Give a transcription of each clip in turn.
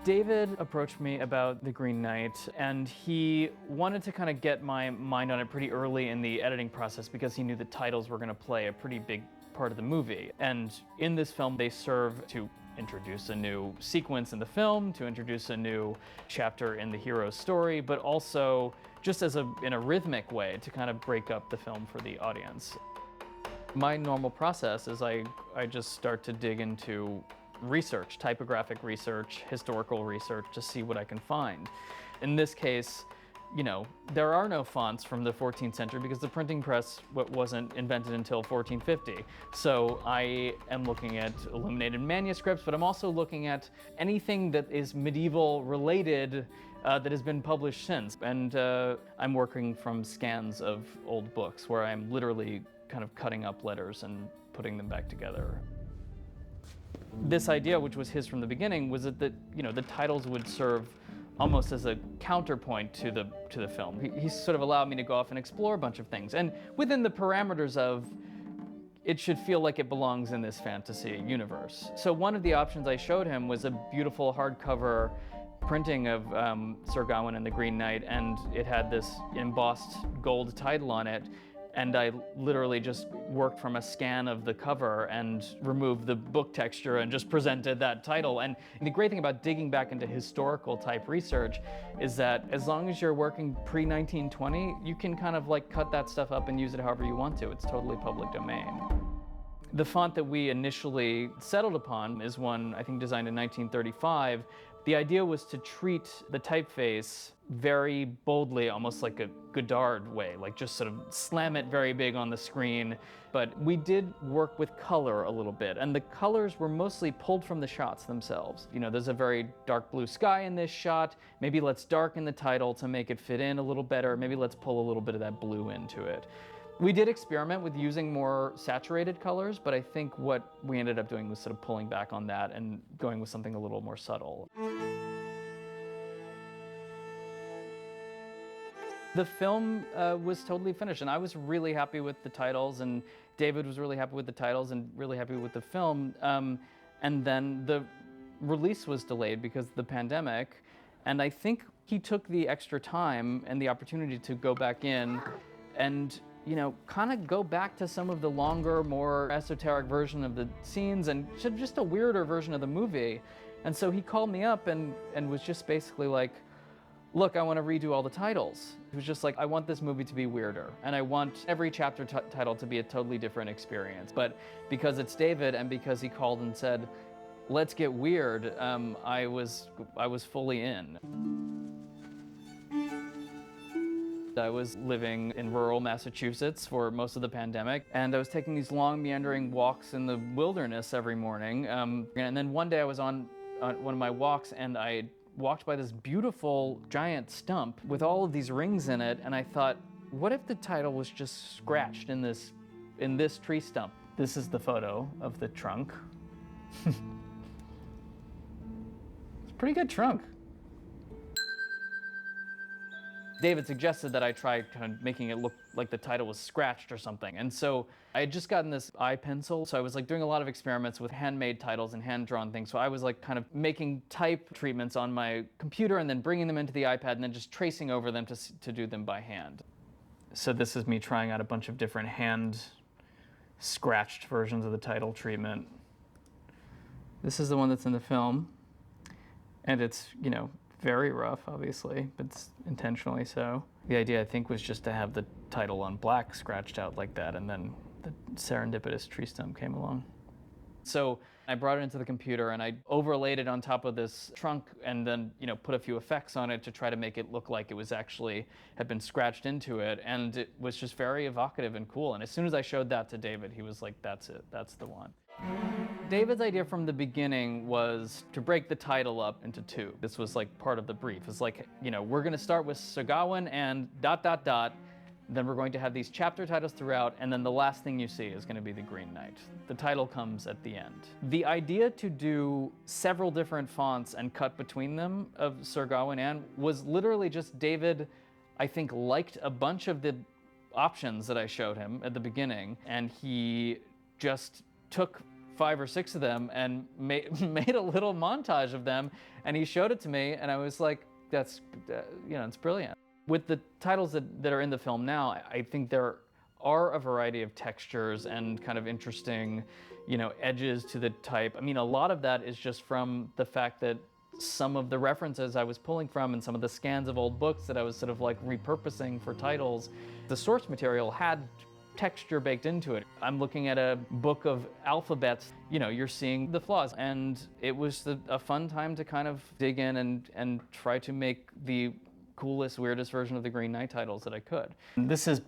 David approached me about The Green Knight, and he wanted to kind of get my mind on it pretty early in the editing process because he knew the titles were going to play a pretty big part of the movie. And in this film, they serve to introduce a new sequence in the film, to introduce a new chapter in the hero's story, but also just in a rhythmic way to kind of break up the film for the audience. My normal process is I just start to dig into research, typographic research, historical research, to see what I can find. In this case, there are no fonts from the 14th century because the printing press wasn't invented until 1450. So I am looking at illuminated manuscripts, but I'm also looking at anything that is medieval related that has been published since. And I'm working from scans of old books where I'm literally kind of cutting up letters and putting them back together. This idea, which was his from the beginning, was that the titles would serve almost as a counterpoint to the film. He sort of allowed me to go off and explore a bunch of things, and within the parameters of it should feel like it belongs in this fantasy universe. So one of the options I showed him was a beautiful hardcover printing of Sir Gawain and the Green Knight, and it had this embossed gold title on it. And I literally just worked from a scan of the cover and removed the book texture and just presented that title. And the great thing about digging back into historical type research is that as long as you're working pre-1920, you can kind of like cut that stuff up and use it however you want to. It's totally public domain. The font that we initially settled upon is one I think designed in 1935. The idea was to treat the typeface very boldly, almost like a Godard way, like just sort of slam it very big on the screen. But we did work with color a little bit, and the colors were mostly pulled from the shots themselves. There's a very dark blue sky in this shot. Maybe let's darken the title to make it fit in a little better. Maybe let's pull a little bit of that blue into it. We did experiment with using more saturated colors, but I think what we ended up doing was sort of pulling back on that and going with something a little more subtle. The film was totally finished, and I was really happy with the titles, and David was really happy with the titles and really happy with the film. And then the release was delayed because of the pandemic, and I think he took the extra time and the opportunity to go back in and kind of go back to some of the longer, more esoteric version of the scenes and just a weirder version of the movie. And so he called me up and was just basically like, look, I want to redo all the titles. He was just like, I want this movie to be weirder, and I want every chapter title to be a totally different experience. But because it's David and because he called and said, let's get weird, I was fully in. I was living in rural Massachusetts for most of the pandemic, and I was taking these long meandering walks in the wilderness every morning. And then one day I was on one of my walks, and I walked by this beautiful giant stump with all of these rings in it, and I thought, what if the title was just scratched in this tree stump? This is the photo of the trunk. It's a pretty good trunk. David suggested that I try kind of making it look like the title was scratched or something. And so I had just gotten this eye pencil, so I was like doing a lot of experiments with handmade titles and hand-drawn things. So I was like kind of making type treatments on my computer and then bringing them into the iPad and then just tracing over them to do them by hand. So this is me trying out a bunch of different hand-scratched versions of the title treatment. This is the one that's in the film, and it's, very rough, obviously, but it's intentionally so. The idea, I think, was just to have the title on black scratched out like that, and then the serendipitous tree stump came along. So I brought it into the computer and I overlaid it on top of this trunk and then, put a few effects on it to try to make it look like it was actually had been scratched into it. And it was just very evocative and cool. And as soon as I showed that to David, he was like, that's it, that's the one. David's idea from the beginning was to break the title up into two. This was like part of the brief. It's like, we're going to start with Sir Gawain and ... Then we're going to have these chapter titles throughout, and then the last thing you see is going to be the Green Knight. The title comes at the end. The idea to do several different fonts and cut between them of Sir Gawain and was literally just David, I think, liked a bunch of the options that I showed him at the beginning, and he just took 5 or 6 of them and made a little montage of them, and he showed it to me, and I was like, that's, it's brilliant. With the titles that are in the film now, I think there are a variety of textures and kind of interesting, edges to the type. I mean, a lot of that is just from the fact that some of the references I was pulling from and some of the scans of old books that I was sort of like repurposing for titles, the source material had texture baked into it. I'm looking at a book of alphabets, you're seeing the flaws, and it was a fun time to kind of dig in and try to make the coolest, weirdest version of the Green Knight titles that I could. This is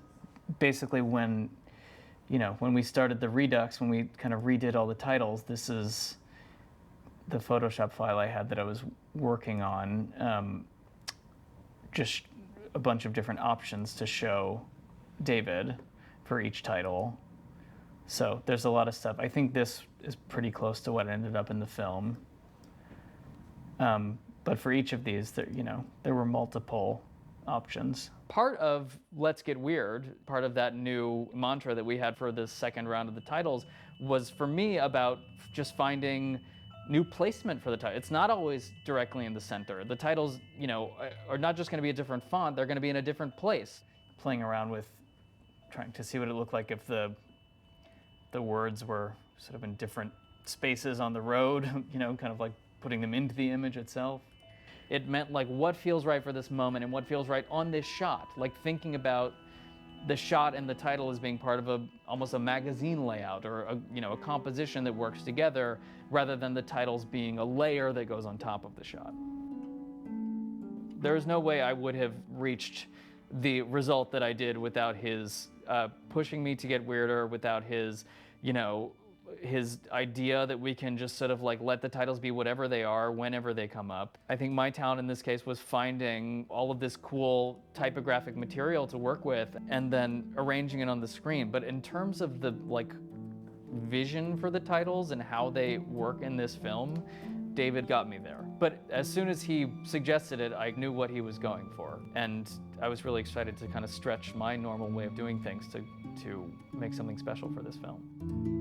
basically when we started the Redux, when we kind of redid all the titles. This is the Photoshop file I had that I was working on, just a bunch of different options to show David for each title. So there's a lot of stuff. I think this is pretty close to what ended up in the film. But for each of these, there were multiple options. Part of Let's Get Weird, part of that new mantra that we had for the second round of the titles, was for me about just finding new placement for the title. It's not always directly in the center. The titles, are not just going to be a different font, they're going to be in a different place. Playing around with trying to see what it looked like if the words were sort of in different spaces on the road, kind of like putting them into the image itself. It meant like what feels right for this moment and what feels right on this shot. Like thinking about the shot and the title as being part of almost a magazine layout or a composition that works together, rather than the titles being a layer that goes on top of the shot. There is no way I would have reached the result that I did without his pushing me to get weirder, without his, his idea that we can just sort of like let the titles be whatever they are whenever they come up. I think my talent in this case was finding all of this cool typographic material to work with and then arranging it on the screen. But in terms of the vision for the titles and how they work in this film, David got me there. But as soon as he suggested it, I knew what he was going for. And I was really excited to kind of stretch my normal way of doing things to make something special for this film.